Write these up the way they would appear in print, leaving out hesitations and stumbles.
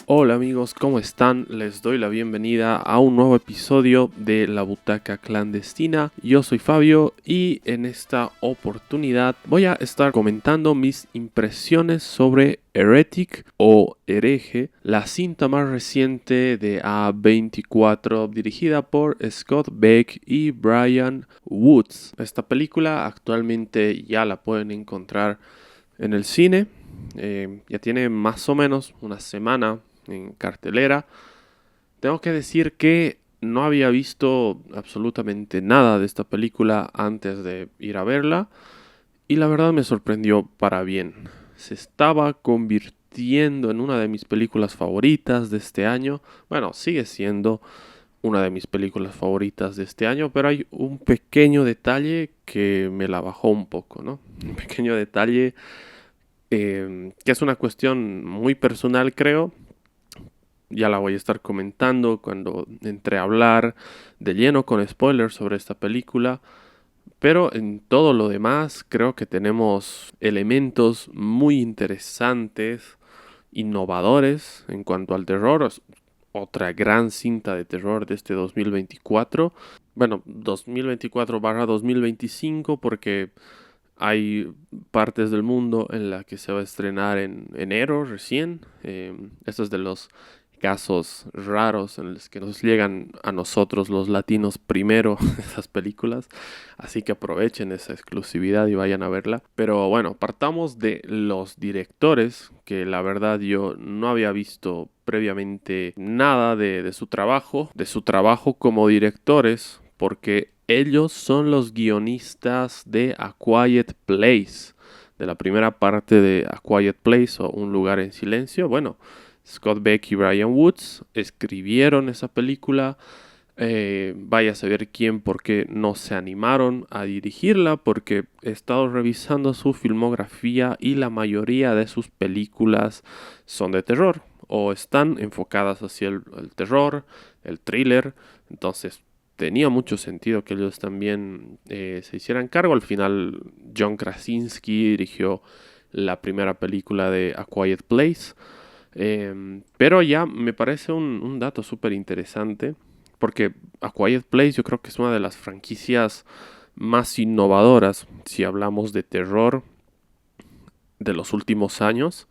Hola amigos, ¿cómo están? Les doy la bienvenida a un nuevo episodio de La Butaca Clandestina. Yo soy Fabio y en esta oportunidad voy a estar comentando mis impresiones sobre Heretic o Hereje, la cinta más reciente de A24 dirigida por Scott Beck y Brian Woods. Esta película actualmente ya la pueden encontrar en el cine. Ya tiene más o menos una semana en cartelera. Tengo que decir que no había visto absolutamente nada de esta película antes de ir a verla y la verdad me sorprendió para bien. Se estaba convirtiendo en una de mis películas favoritas de este año. Bueno, sigue siendo una de mis películas favoritas de este año, pero hay un pequeño detalle que me la bajó un poco, ¿no? Un pequeño detalle que es una cuestión muy personal, creo. Ya la voy a estar comentando cuando entre a hablar de lleno con spoilers sobre esta película. Pero en todo lo demás creo que tenemos elementos muy interesantes, innovadores en cuanto al terror. Es otra gran cinta de terror de este 2024. Bueno, 2024/2025 porque hay partes del mundo en la que se va a estrenar en enero recién. Esto es de los casos raros en los que nos llegan a nosotros los latinos primero esas películas. Así que aprovechen esa exclusividad y vayan a verla. Pero bueno, partamos de los directores, que la verdad yo no había visto previamente nada de su trabajo como directores, porque ellos son los guionistas de A Quiet Place, de la primera parte de A Quiet Place o Un lugar en silencio. Bueno, Scott Beck y Brian Woods escribieron esa película. Vaya a saber quién, por qué no se animaron a dirigirla, porque he estado revisando su filmografía y la mayoría de sus películas son de terror o están enfocadas hacia el terror, el thriller. Entonces tenía mucho sentido que ellos también se hicieran cargo. Al final John Krasinski dirigió la primera película de A Quiet Place. Pero ya me parece un dato súper interesante, porque A Quiet Place yo creo que es una de las franquicias más innovadoras si hablamos de terror de los últimos años.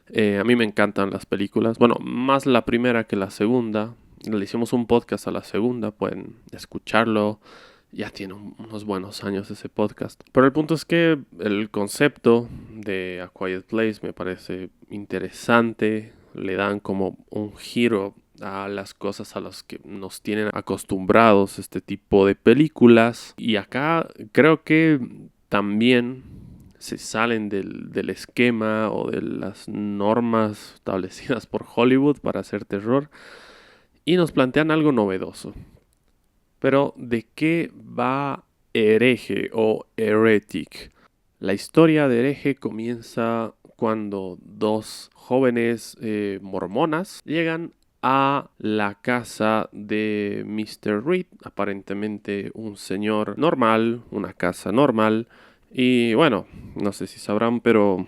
A mí me encantan las películas, bueno, más la primera que la segunda. Le hicimos un podcast a la segunda, pueden escucharlo. Ya tiene unos buenos años ese podcast. Pero el punto es que el concepto de A Quiet Place me parece interesante. Le dan como un giro a las cosas a las que nos tienen acostumbrados este tipo de películas. Y acá creo que también se salen del esquema o de las normas establecidas por Hollywood para hacer terror y nos plantean algo novedoso. Pero, ¿de qué va Hereje o Heretic? La historia de Hereje comienza cuando dos jóvenes mormonas llegan a la casa de Mr. Reed, aparentemente un señor normal, una casa normal. Y bueno, no sé si sabrán, pero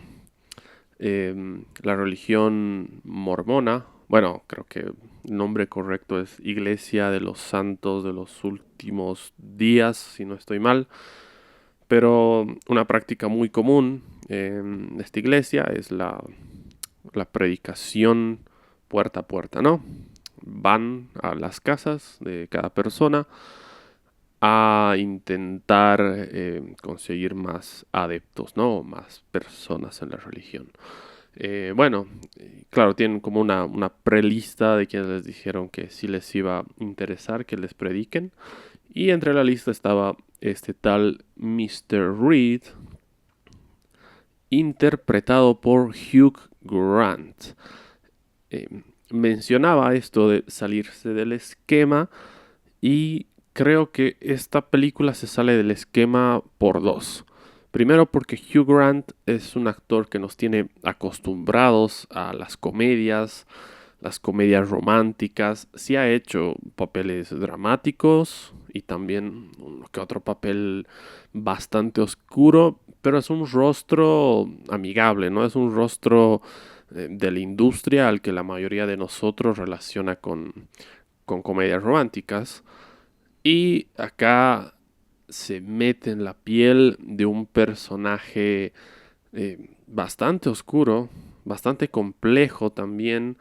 la religión mormona, bueno, creo que el nombre correcto es Iglesia de los Santos de los Últimos Días, si no estoy mal. Pero una práctica muy común en esta iglesia es la predicación puerta a puerta, ¿no? Van a las casas de cada persona a intentar conseguir más adeptos, ¿no? Más personas en la religión. Bueno, claro, tienen como una prelista de quienes les dijeron que sí les iba a interesar que les prediquen. Y entre la lista estaba este tal Mr. Reed, interpretado por Hugh Grant. Eh, Mencionaba esto de salirse del esquema y creo que esta película se sale del esquema por dos. Primero porque Hugh Grant es un actor que nos tiene acostumbrados a las comedias románticas. Sí ha hecho papeles dramáticos y también uno que otro papel bastante oscuro, pero es un rostro amigable, ¿no? Es un rostro de la industria al que la mayoría de nosotros relaciona con comedias románticas. Y acá se mete en la piel de un personaje bastante oscuro, bastante complejo también.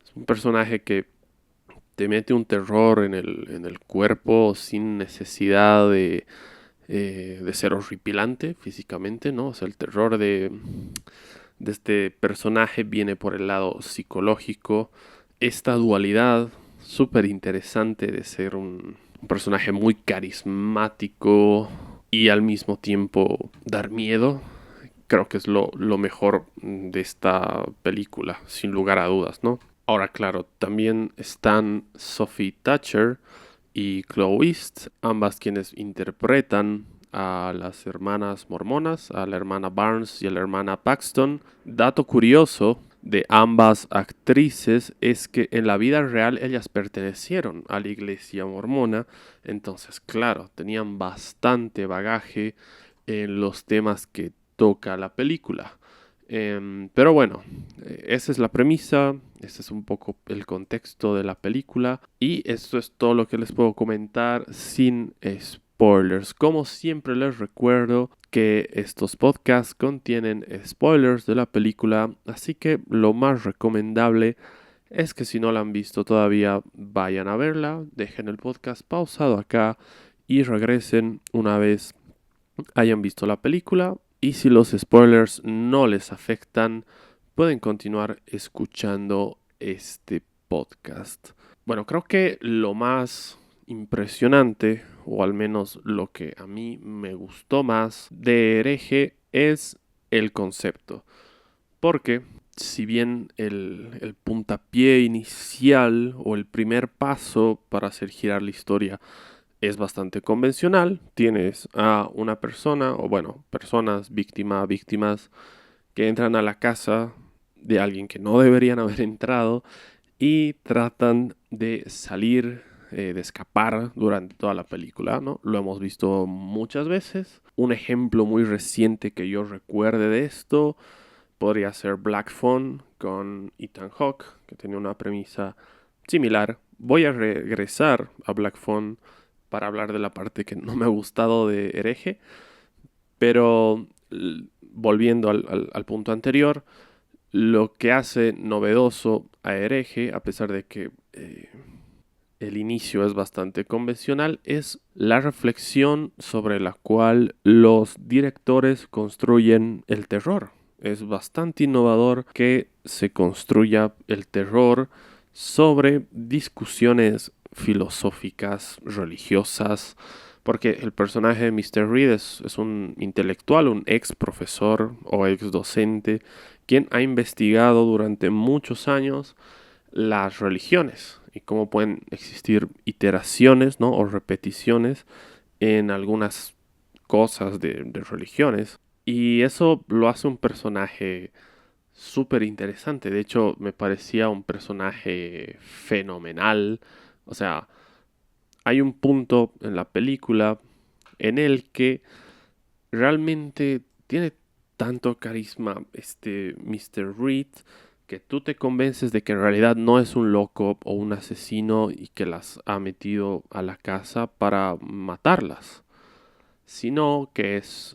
Es un personaje que te mete un terror en el cuerpo sin necesidad de ser horripilante físicamente, ¿no? O sea, el terror de este personaje viene por el lado psicológico. Esta dualidad súper interesante de ser un personaje muy carismático y al mismo tiempo dar miedo, creo que es lo mejor de esta película, sin lugar a dudas, ¿no? Ahora, claro, también están Sophie Thatcher y Chloe East, ambas quienes interpretan a las hermanas mormonas, a la hermana Barnes y a la hermana Paxton. Dato curioso de ambas actrices es que en la vida real ellas pertenecieron a la iglesia mormona, entonces claro, tenían bastante bagaje en los temas que toca la película. Pero bueno, esa es la premisa, ese es un poco el contexto de la película y esto es todo lo que les puedo comentar sin spoilers. Como siempre les recuerdo que estos podcasts contienen spoilers de la película, así que lo más recomendable es que si no la han visto todavía vayan a verla, dejen el podcast pausado acá y regresen una vez hayan visto la película. Y si los spoilers no les afectan, pueden continuar escuchando este podcast. Bueno, creo que lo más impresionante, o al menos lo que a mí me gustó más de Hereje, es el concepto. Porque si bien el puntapié inicial o el primer paso para hacer girar la historia es bastante convencional, tienes a una persona, o bueno, personas, víctimas, que entran a la casa de alguien que no deberían haber entrado y tratan de salir, de escapar durante toda la película, ¿no? Lo hemos visto muchas veces. Un ejemplo muy reciente que yo recuerde de esto podría ser Black Phone con Ethan Hawke, que tenía una premisa similar. Voy a regresar a Black Phone para hablar de la parte que no me ha gustado de Hereje, pero volviendo al punto anterior, lo que hace novedoso a Hereje, a pesar de que el inicio es bastante convencional, es la reflexión sobre la cual los directores construyen el terror. Es bastante innovador que se construya el terror sobre discusiones filosóficas, religiosas, porque el personaje de Mr. Reed es un intelectual, un ex profesor o ex docente, quien ha investigado durante muchos años las religiones y cómo pueden existir iteraciones, ¿no? O repeticiones en algunas cosas de religiones. Y eso lo hace un personaje súper interesante. De hecho, me parecía un personaje fenomenal. O sea, hay un punto en la película en el que realmente tiene tanto carisma este Mr. Reed que tú te convences de que en realidad no es un loco o un asesino y que las ha metido a la casa para matarlas, sino que es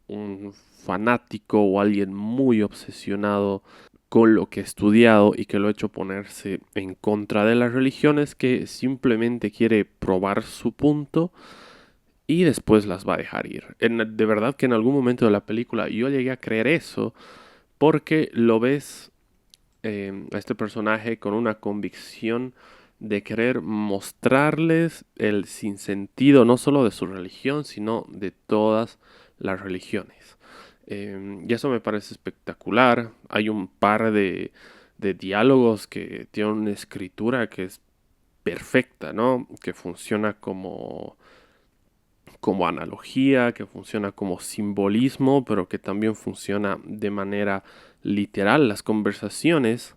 un fanático o alguien muy obsesionado con lo que ha estudiado y que lo ha hecho ponerse en contra de las religiones, que simplemente quiere probar su punto y después las va a dejar ir. De verdad que en algún momento de la película yo llegué a creer eso porque lo ves a este personaje con una convicción de querer mostrarles el sinsentido no solo de su religión, sino de todas las religiones. Y eso me parece espectacular. Hay un par de diálogos que tienen una escritura que es perfecta, ¿no? Que funciona como analogía, que funciona como simbolismo, pero que también funciona de manera literal. Las conversaciones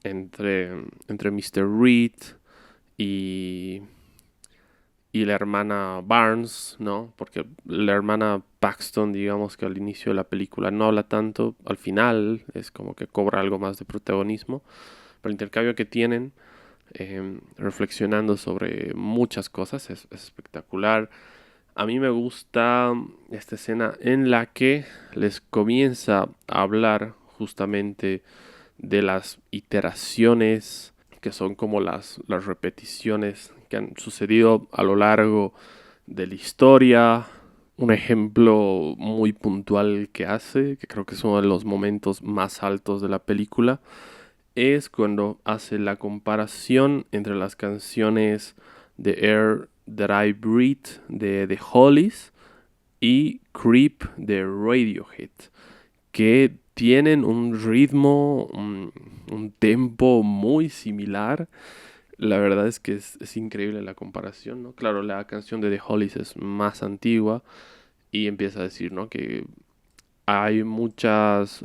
entre Mr. Reed y, y la hermana Barnes, ¿no? Porque la hermana Paxton, digamos que al inicio de la película no habla tanto, al final es como que cobra algo más de protagonismo, pero el intercambio que tienen, reflexionando sobre muchas cosas, es espectacular. A mí me gusta esta escena en la que les comienza a hablar justamente de las iteraciones, que son como las repeticiones que han sucedido a lo largo de la historia. Un ejemplo muy puntual que hace, que creo que es uno de los momentos más altos de la película, es cuando hace la comparación entre las canciones de Air That I Breathe de The Hollies y Creep de Radiohead, que tienen un ritmo, un tempo muy similar. La verdad es que es increíble la comparación, ¿no? Claro, la canción de The Hollies es más antigua y empieza a decir, ¿no? Que hay muchos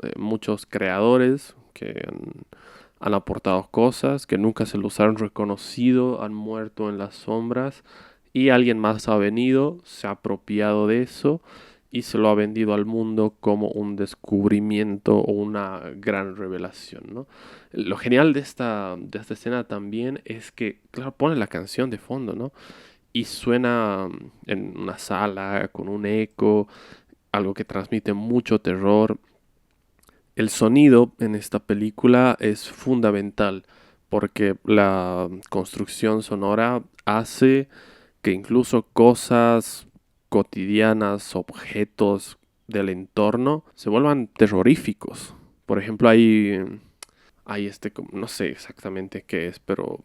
creadores que han aportado cosas que nunca se los han reconocido, han muerto en las sombras y alguien más ha venido, se ha apropiado de eso y se lo ha vendido al mundo como un descubrimiento o una gran revelación, ¿no? Lo genial de esta escena también es que, claro, pone la canción de fondo, ¿no? Y suena en una sala con un eco, algo que transmite mucho terror. El sonido en esta película es fundamental porque la construcción sonora hace que incluso cosas cotidianas, objetos del entorno, se vuelvan terroríficos. Por ejemplo, hay no sé exactamente qué es, pero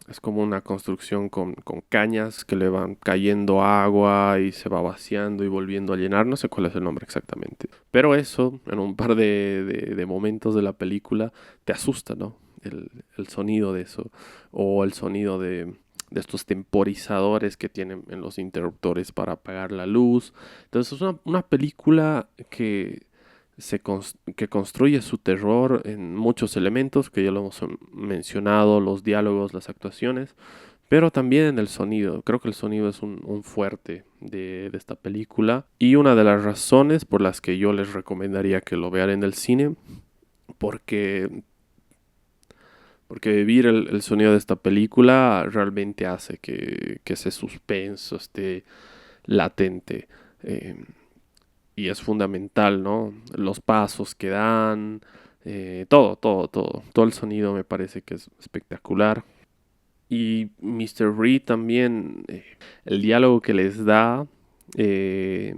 es como una construcción con cañas que le van cayendo agua y se va vaciando y volviendo a llenar. No sé cuál es el nombre exactamente. Pero eso, en un par de momentos de la película, te asusta, ¿no? El sonido de eso. O el sonido de estos temporizadores que tienen en los interruptores para apagar la luz. Entonces es una película que construye su terror en muchos elementos que ya lo hemos mencionado, los diálogos, las actuaciones, pero también en el sonido. Creo que el sonido es un fuerte de esta película y una de las razones por las que yo les recomendaría que lo vean en el cine, porque, porque vivir el sonido de esta película realmente hace que ese suspenso esté latente. Eh, y es fundamental, ¿no? Los pasos que dan, todo el sonido me parece que es espectacular. Y Mr. Reed también, el diálogo que les da, eh,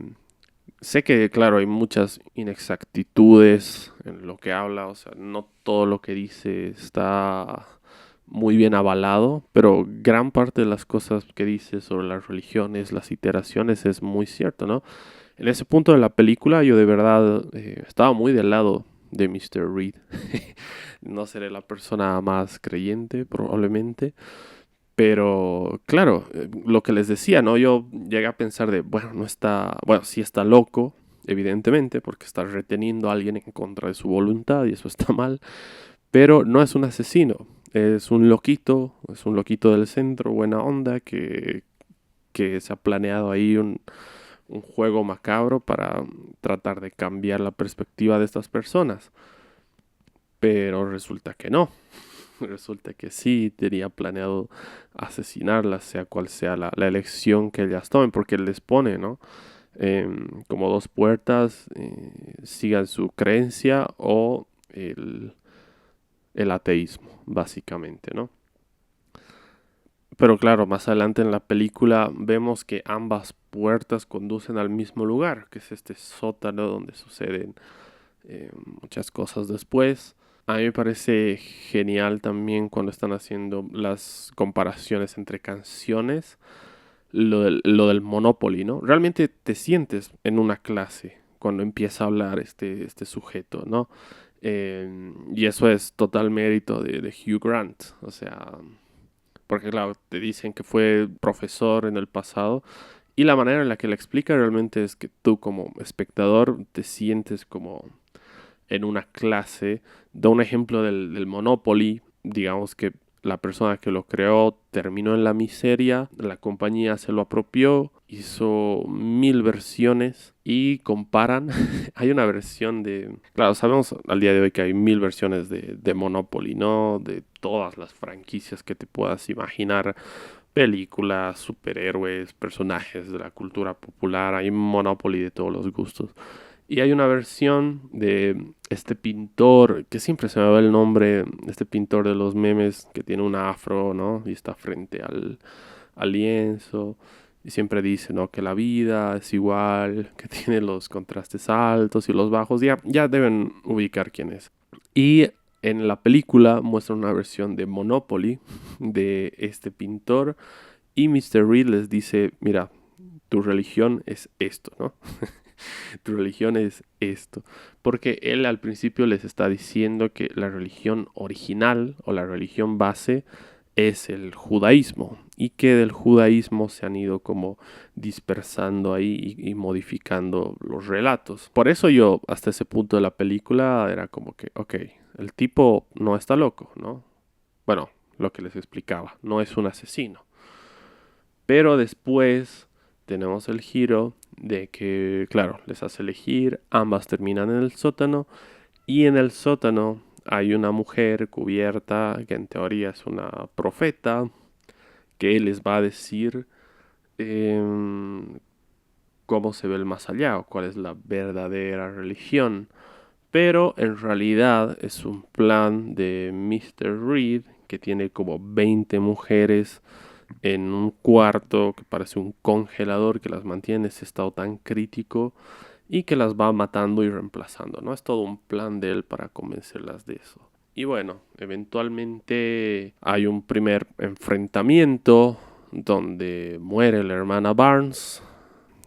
sé que, claro, hay muchas inexactitudes en lo que habla, o sea, no todo lo que dice está muy bien avalado, pero gran parte de las cosas que dice sobre las religiones, las iteraciones, es muy cierto, ¿no? En ese punto de la película yo de verdad estaba muy del lado de Mr. Reed. No seré la persona más creyente probablemente, pero claro, lo que les decía, ¿no? Yo llegué a pensar de, bueno, no está, bueno, sí está loco, evidentemente, porque está reteniendo a alguien en contra de su voluntad y eso está mal, pero no es un asesino, es un loquito del centro, buena onda, que se ha planeado ahí un juego macabro para tratar de cambiar la perspectiva de estas personas. Pero resulta que no. Resulta que sí tenía planeado asesinarlas, sea cual sea la elección que ellas tomen, porque él les pone, ¿no? Como dos puertas, sigan su creencia o el ateísmo, básicamente, ¿no? Pero claro, más adelante en la película vemos que ambas puertas conducen al mismo lugar, que es este sótano donde suceden muchas cosas después. A mí me parece genial también cuando están haciendo las comparaciones entre canciones, lo del Monopoly, ¿no? Realmente te sientes en una clase cuando empieza a hablar este sujeto, ¿no? Y eso es total mérito de Hugh Grant, o sea, porque claro, te dicen que fue profesor en el pasado y la manera en la que le explica realmente es que tú como espectador te sientes como en una clase. Da un ejemplo del Monopoly, digamos que la persona que lo creó terminó en la miseria, la compañía se lo apropió, hizo 1000 versiones y comparan. Hay una versión de... Claro, sabemos al día de hoy que hay 1000 versiones de Monopoly, ¿no? De todas las franquicias que te puedas imaginar. Películas, superhéroes, personajes de la cultura popular. Hay Monopoly de todos los gustos. Y hay una versión de este pintor, que siempre se me va el nombre, este pintor de los memes que tiene un afro, ¿no? Y está frente al lienzo. Y siempre dice, ¿no? Que la vida es igual, que tiene los contrastes altos y los bajos. Ya deben ubicar quién es. Y en la película muestran una versión de Monopoly de este pintor. Y Mr. Reed les dice, mira, tu religión es esto, ¿no? Tu religión es esto. Porque él al principio les está diciendo que la religión original o la religión base es el judaísmo y que del judaísmo se han ido como dispersando ahí y modificando los relatos. Por eso yo hasta ese punto de la película era como que, ok, el tipo no está loco, ¿no? Bueno, lo que les explicaba, no es un asesino. Pero después tenemos el giro de que, claro, les hace elegir, ambas terminan en el sótano y en el sótano hay una mujer cubierta que en teoría es una profeta que les va a decir cómo se ve el más allá o cuál es la verdadera religión. Pero en realidad es un plan de Mr. Reed que tiene como 20 mujeres en un cuarto que parece un congelador que las mantiene en ese estado tan crítico y que las va matando y reemplazando, ¿no? Es todo un plan de él para convencerlas de eso. Y bueno, eventualmente hay un primer enfrentamiento donde muere la hermana Barnes,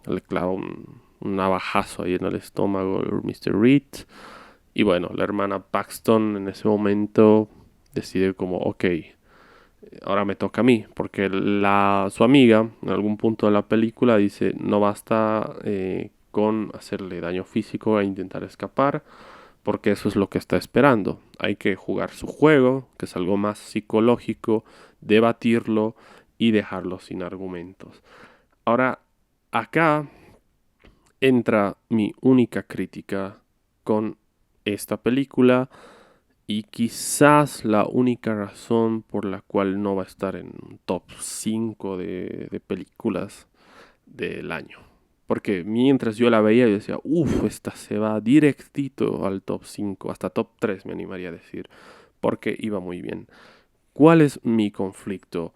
le clava un navajazo ahí en el estómago el Mr. Reed. Y bueno, la hermana Paxton en ese momento decide como, ok, ahora me toca a mí, porque su amiga en algún punto de la película dice, no basta con hacerle daño físico e intentar escapar, porque eso es lo que está esperando. Hay que jugar su juego, que es algo más psicológico, debatirlo y dejarlo sin argumentos. Ahora, acá entra mi única crítica con esta película y quizás la única razón por la cual no va a estar en un top 5 de películas del año. Porque mientras yo la veía, yo decía, uff, esta se va directito al top 5, hasta top 3 me animaría a decir, porque iba muy bien. ¿Cuál es mi conflicto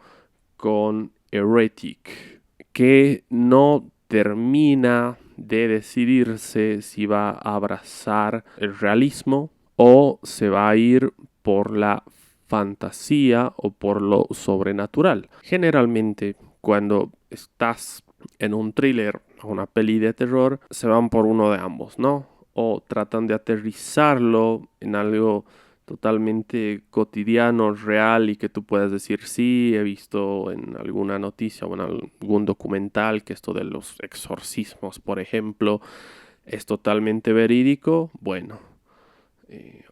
con Heretic? Que no termina de decidirse si va a abrazar el realismo o se va a ir por la fantasía o por lo sobrenatural. Generalmente, cuando estás en un thriller o una peli de terror, se van por uno de ambos, ¿no? O tratan de aterrizarlo en algo totalmente cotidiano, real y que tú puedas decir, sí, he visto en alguna noticia o en algún documental que esto de los exorcismos, por ejemplo, es totalmente verídico. Bueno,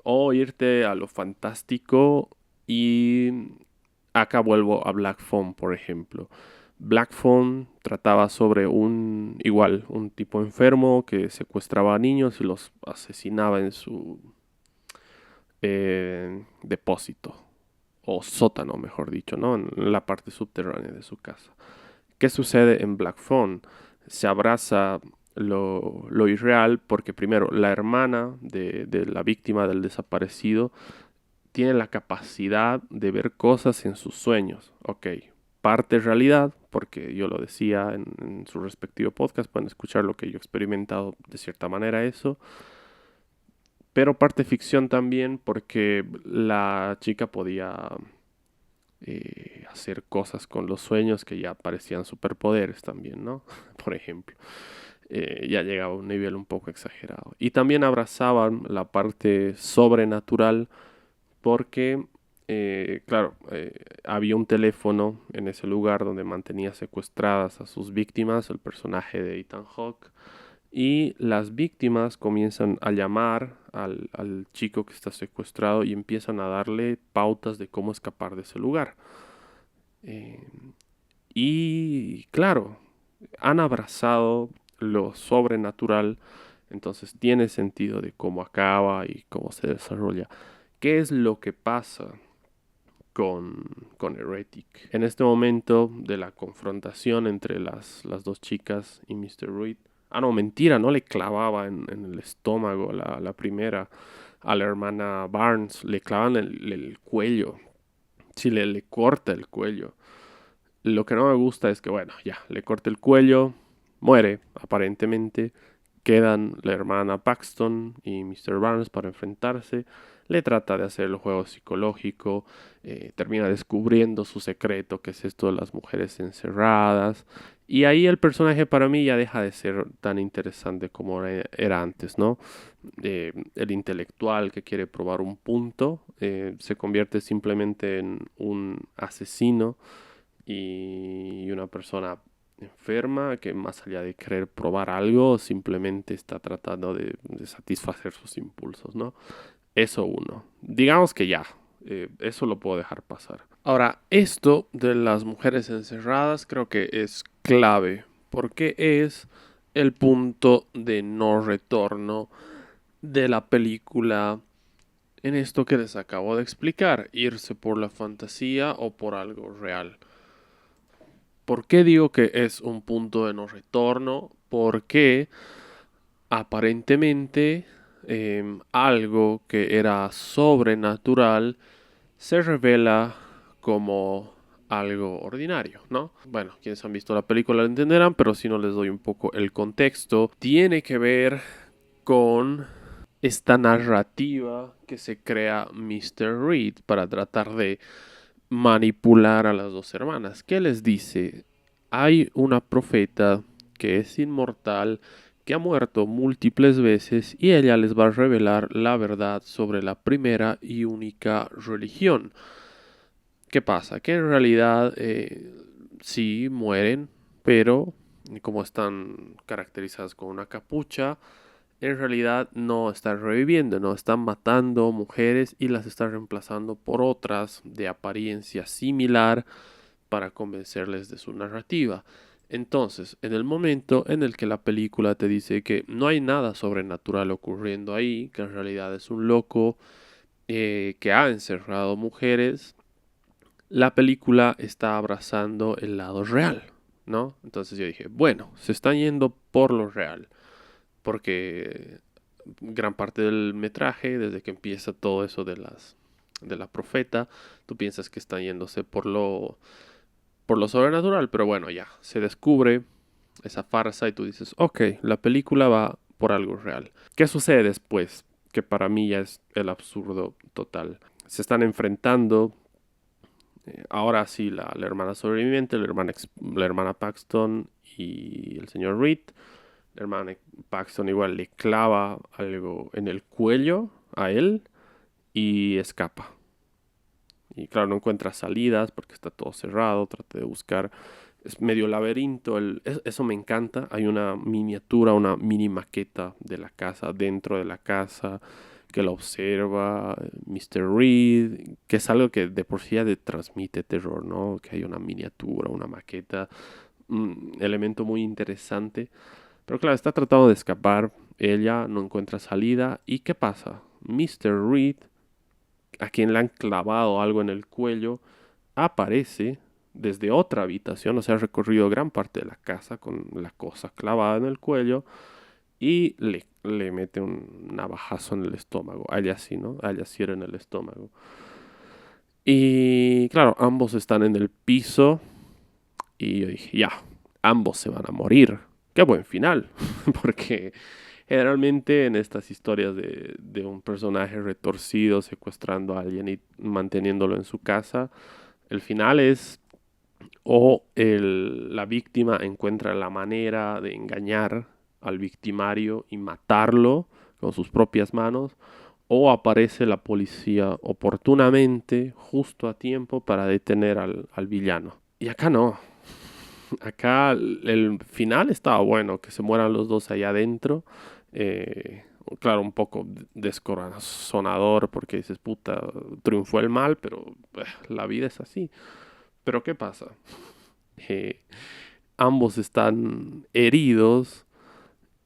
o irte a lo fantástico y acá vuelvo a Black Phone, por ejemplo. Black Phone trataba sobre un tipo enfermo que secuestraba a niños y los asesinaba en su depósito o sótano, mejor dicho, ¿no? En la parte subterránea de su casa. ¿Qué sucede en Black Phone? Se abraza lo irreal porque primero la hermana de la víctima del desaparecido tiene la capacidad de ver cosas en sus sueños. Ok, parte realidad, porque yo lo decía en su respectivo podcast, pueden escuchar lo que yo he experimentado de cierta manera eso. Pero parte ficción también porque la chica podía hacer cosas con los sueños que ya parecían superpoderes también, ¿no? Por ejemplo. Ya llegaba a un nivel un poco exagerado. Y también abrazaban la parte sobrenatural porque, claro, había un teléfono en ese lugar donde mantenía secuestradas a sus víctimas, el personaje de Ethan Hawke, y las víctimas comienzan a llamar al chico que está secuestrado y empiezan a darle pautas de cómo escapar de ese lugar. Eh, y claro, han abrazado lo sobrenatural, entonces tiene sentido de cómo acaba y cómo se desarrolla. ¿Qué es lo que pasa con Heretic? En este momento de la confrontación entre las dos chicas y Mr. Reed, no, mentira, no le clavaba en el estómago la primera. A la hermana Barnes le clavan el cuello. Sí, le corta el cuello. Lo que no me gusta es que, bueno, ya, le corta el cuello, muere, aparentemente. Quedan la hermana Paxton y Mr. Barnes para enfrentarse. Le trata de hacer el juego psicológico. Termina descubriendo su secreto, que es esto de las mujeres encerradas. Y ahí el personaje para mí ya deja de ser tan interesante como era antes, ¿no? El intelectual que quiere probar un punto se convierte simplemente en un asesino y una persona enferma que más allá de querer probar algo, simplemente está tratando de satisfacer sus impulsos, ¿no? Eso uno. Digamos que ya, eso lo puedo dejar pasar. Ahora, esto de las mujeres encerradas creo que es clave, porque es el punto de no retorno de la película en esto que les acabo de explicar, irse por la fantasía o por algo real. ¿Por qué digo que es un punto de no retorno? Porque aparentemente algo que era sobrenatural se revela como algo ordinario, ¿no? Bueno, quienes han visto la película lo entenderán, pero si no les doy un poco el contexto, tiene que ver con esta narrativa que se crea Mr. Reed para tratar de manipular a las dos hermanas. ¿Qué les dice? Hay una profeta que es inmortal, que ha muerto múltiples veces y ella les va a revelar la verdad sobre la primera y única religión. ¿Qué pasa? Que en realidad sí mueren, pero como están caracterizadas con una capucha, en realidad no están reviviendo, no están matando mujeres y las están reemplazando por otras de apariencia similar para convencerles de su narrativa. Entonces, en el momento en el que la película te dice que no hay nada sobrenatural ocurriendo ahí, que en realidad es un loco que ha encerrado mujeres, la película está abrazando el lado real, ¿no? Entonces yo dije, bueno, se están yendo por lo real porque gran parte del metraje, desde que empieza todo eso de la profeta, tú piensas que están yéndose por lo sobrenatural, pero bueno, ya, se descubre esa farsa y tú dices, ok, la película va por algo real. ¿Qué sucede después? Que para mí ya es el absurdo total. Se están enfrentando, ahora sí, la hermana sobreviviente, la hermana Paxton y el señor Reed. La hermana Paxton igual le clava algo en el cuello a él y escapa. Y claro, no encuentra salidas porque está todo cerrado, trata de buscar. Es medio laberinto, eso me encanta. Hay una miniatura, una mini maqueta de la casa, dentro de la casa, que la observa Mr. Reed, que es algo que de por sí ya transmite terror, ¿no? Que hay una miniatura, una maqueta, un elemento muy interesante. Pero claro, está tratando de escapar, ella no encuentra salida. ¿Y qué pasa? Mr. Reed, a quien le han clavado algo en el cuello, aparece desde otra habitación, o sea, ha recorrido gran parte de la casa con la cosa clavada en el cuello y le mete un navajazo en el estómago. A ella sí, ¿no? A ella sí era en el estómago. Y claro, ambos están en el piso y yo dije, ya, ambos se van a morir. Qué buen final, porque generalmente en estas historias de un personaje retorcido secuestrando a alguien y manteniéndolo en su casa, el final es o la víctima encuentra la manera de engañar al victimario y matarlo con sus propias manos, o aparece la policía oportunamente, justo a tiempo, para detener al villano. Y acá no. Acá el final estaba bueno, que se mueran los dos allá adentro. Eh, claro, un poco descorazonador porque dices, puta, triunfó el mal, pero la vida es así. Pero ¿qué pasa? Eh, ambos están heridos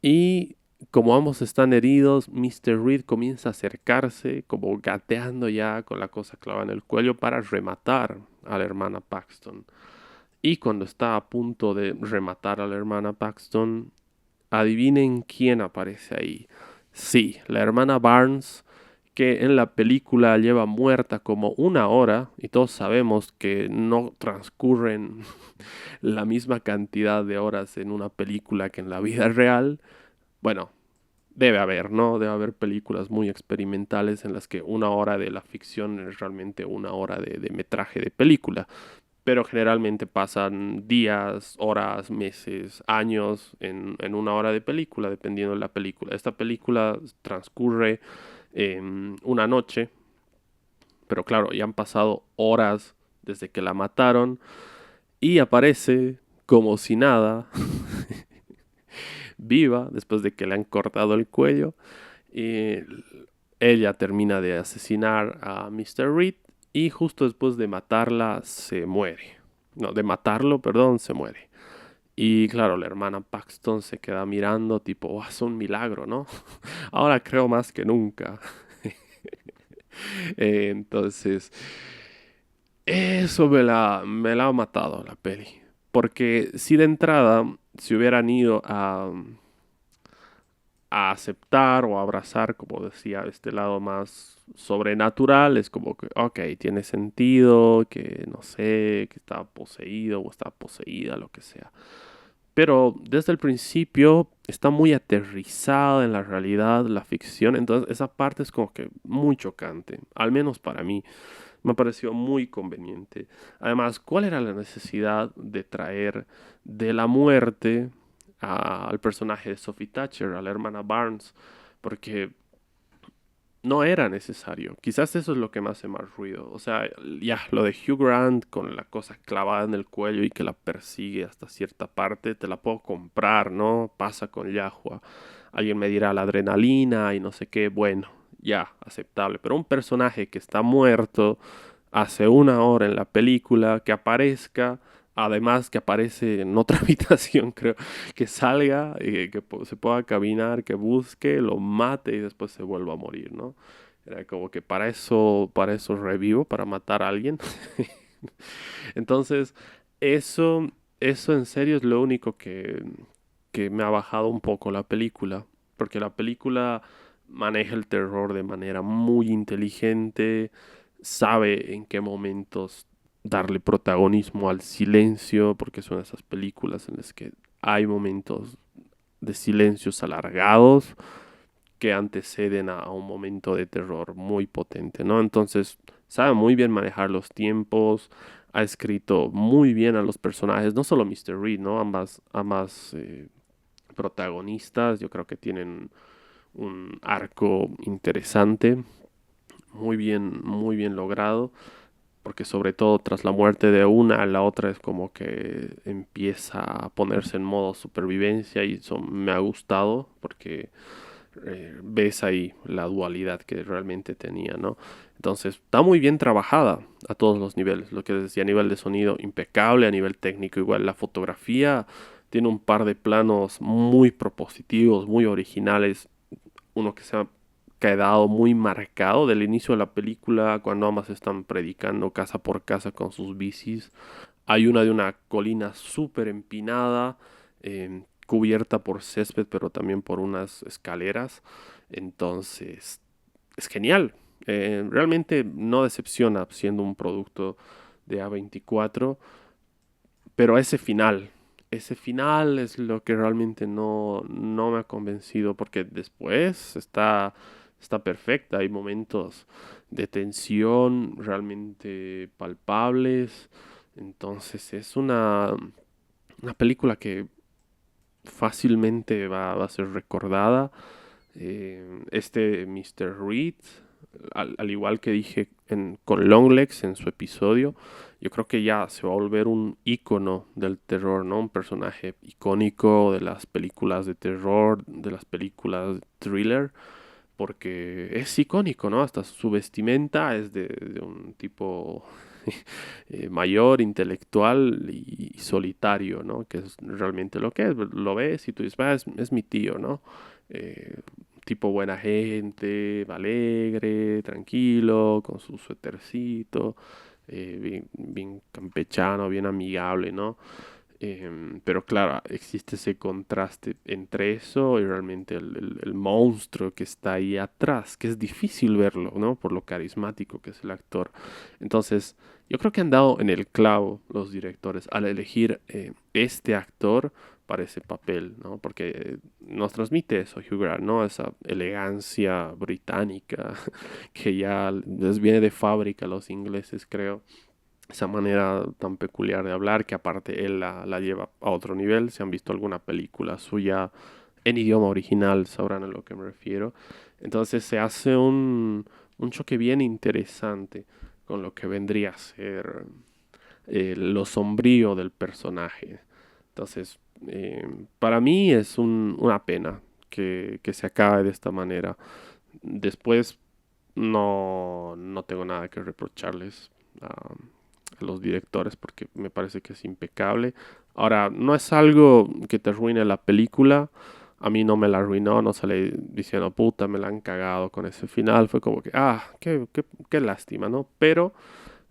y como ambos están heridos, Mr. Reed comienza a acercarse, como gateando ya con la cosa clavada en el cuello para rematar a la hermana Paxton. Y cuando está a punto de rematar a la hermana Paxton, adivinen quién aparece ahí. Sí, la hermana Barnes, que en la película lleva muerta como una hora, y todos sabemos que no transcurren la misma cantidad de horas en una película que en la vida real. Bueno, debe haber, ¿no? Debe haber películas muy experimentales en las que una hora de la ficción es realmente una hora de metraje de película, pero generalmente pasan días, horas, meses, años en una hora de película, dependiendo de la película. Esta película transcurre en una noche, pero claro, ya han pasado horas desde que la mataron y aparece como si nada, viva, después de que le han cortado el cuello. Y ella termina de asesinar a Mr. Reed y justo después de matarla se muere. No, de matarlo, perdón, se muere. Y claro, la hermana Paxton se queda mirando tipo, "Oh, es un milagro, ¿no? Ahora creo más que nunca." Entonces, eso me la ha matado la peli. Porque si de entrada se hubieran ido a aceptar o abrazar, como decía, este lado más sobrenatural, es como que, ok, tiene sentido, que no sé, que está poseído o está poseída, lo que sea. Pero desde el principio está muy aterrizada en la realidad, la ficción, entonces esa parte es como que muy chocante, al menos para mí. Me pareció muy conveniente. Además, ¿cuál era la necesidad de traer de la muerte al personaje de Sophie Thatcher, a la hermana Barnes? Porque no era necesario. Quizás eso es lo que me hace más ruido. O sea, ya, lo de Hugh Grant con la cosa clavada en el cuello y que la persigue hasta cierta parte, te la puedo comprar, ¿no? Pasa con Yahua. Alguien me dirá la adrenalina y no sé qué. Bueno, ya, aceptable. Pero un personaje que está muerto hace una hora en la película, que aparezca, además que aparece en otra habitación, creo, que salga, que se pueda caminar, que busque, lo mate y después se vuelva a morir, ¿no? Era como que para eso revivo, para matar a alguien. Entonces, eso, eso en serio es lo único que me ha bajado un poco la película, porque la película maneja el terror de manera muy inteligente, sabe en qué momentos darle protagonismo al silencio, porque son esas películas en las que hay momentos de silencios alargados que anteceden a un momento de terror muy potente, ¿no? Entonces, sabe muy bien manejar los tiempos, ha escrito muy bien a los personajes, no solo Mr. Reed, ¿no? Ambas protagonistas, yo creo que tienen un arco interesante, muy bien logrado, porque sobre todo tras la muerte de una, la otra es como que empieza a ponerse en modo supervivencia y eso me ha gustado porque ves ahí la dualidad que realmente tenía, ¿no? Entonces, está muy bien trabajada a todos los niveles, lo que decía a nivel de sonido impecable, a nivel técnico igual, la fotografía tiene un par de planos muy propositivos, muy originales, uno que se ha quedado muy marcado del inicio de la película cuando ambas están predicando casa por casa con sus bicis. Hay una de una colina súper empinada, cubierta por césped, pero también por unas escaleras. Entonces, es genial. Realmente no decepciona siendo un producto de A24, pero ese final es lo que realmente no me ha convencido, porque después está perfecta. Hay momentos de tensión realmente palpables. Entonces es una película que fácilmente va a ser recordada. Este Mr. Reed, al igual que dije con Longlegs en su episodio, yo creo que ya se va a volver un ícono del terror, ¿no? Un personaje icónico de las películas de terror, de las películas de thriller, porque es icónico, ¿no? Hasta su vestimenta es de un tipo mayor, intelectual y solitario, ¿no? Que es realmente lo que es. Lo ves y tú dices, "Ah, es mi tío, ¿no? Eh, tipo buena gente, alegre, tranquilo, con su suétercito, bien campechano, bien amigable, ¿no? Pero claro, existe ese contraste entre eso y realmente el monstruo que está ahí atrás, que es difícil verlo, ¿no? Por lo carismático que es el actor. Entonces, yo creo que han dado en el clavo los directores al elegir este actor para ese papel, ¿no? Porque nos transmite eso, Hugh Grant, ¿no? Esa elegancia británica que ya les viene de fábrica a los ingleses, creo, esa manera tan peculiar de hablar que aparte él la lleva a otro nivel. Si han visto alguna película suya en idioma original sabrán a lo que me refiero. Entonces se hace un choque bien interesante con lo que vendría a ser lo sombrío del personaje. Entonces, para mí es una pena que se acabe de esta manera. Después no tengo nada que reprocharles a los directores porque me parece que es impecable. Ahora, no es algo que te arruine la película. A mí no me la arruinó, no salí diciendo, puta, me la han cagado con ese final. Fue como que, qué lástima, ¿no? Pero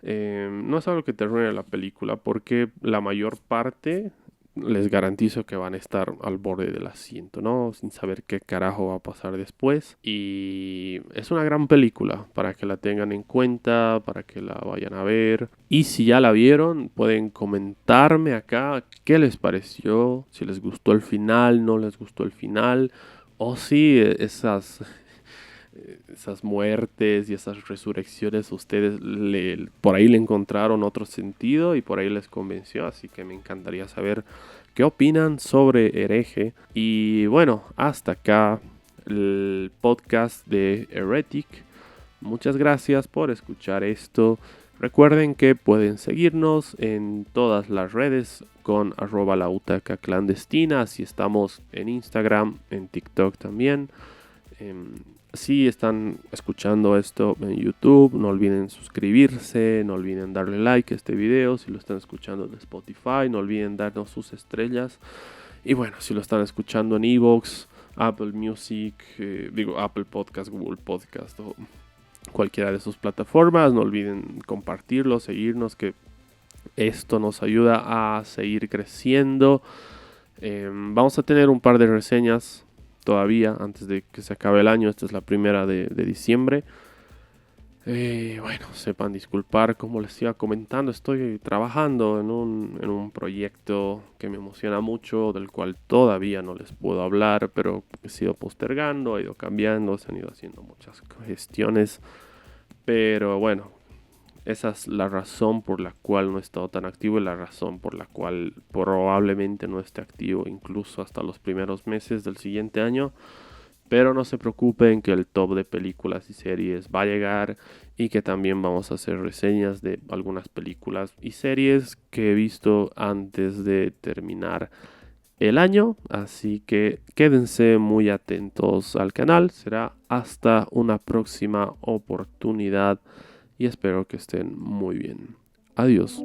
no es algo que te arruine la película porque la mayor parte les garantizo que van a estar al borde del asiento, ¿no? Sin saber qué carajo va a pasar después. Y es una gran película para que la tengan en cuenta, para que la vayan a ver. Y si ya la vieron, pueden comentarme acá qué les pareció, si les gustó el final, no les gustó el final, o si esas muertes y esas resurrecciones ustedes por ahí le encontraron otro sentido y por ahí les convenció, así que me encantaría saber qué opinan sobre Hereje. Y bueno, hasta acá el podcast de Heretic. Muchas gracias por escuchar esto. Recuerden que pueden seguirnos en todas las redes con @lautacaclandestina. Si estamos en Instagram, en TikTok también. Si están escuchando esto en YouTube, no olviden suscribirse, no olviden darle like a este video. Si lo están escuchando en Spotify, no olviden darnos sus estrellas. Y bueno, si lo están escuchando en Evox, Apple Music, Apple Podcast, Google Podcast o cualquiera de sus plataformas, no olviden compartirlo, seguirnos, que esto nos ayuda a seguir creciendo. Vamos a tener un par de reseñas todavía antes de que se acabe el año. Esta es la primera de diciembre. Bueno, sepan disculpar, como les iba comentando, estoy trabajando en un proyecto que me emociona mucho, del cual todavía no les puedo hablar, pero he sido postergando, he ido cambiando, se han ido haciendo muchas gestiones, pero bueno, esa es la razón por la cual no he estado tan activo y la razón por la cual probablemente no esté activo incluso hasta los primeros meses del siguiente año. Pero no se preocupen que el top de películas y series va a llegar y que también vamos a hacer reseñas de algunas películas y series que he visto antes de terminar el año. Así que quédense muy atentos al canal. Será hasta una próxima oportunidad y espero que estén muy bien. Adiós.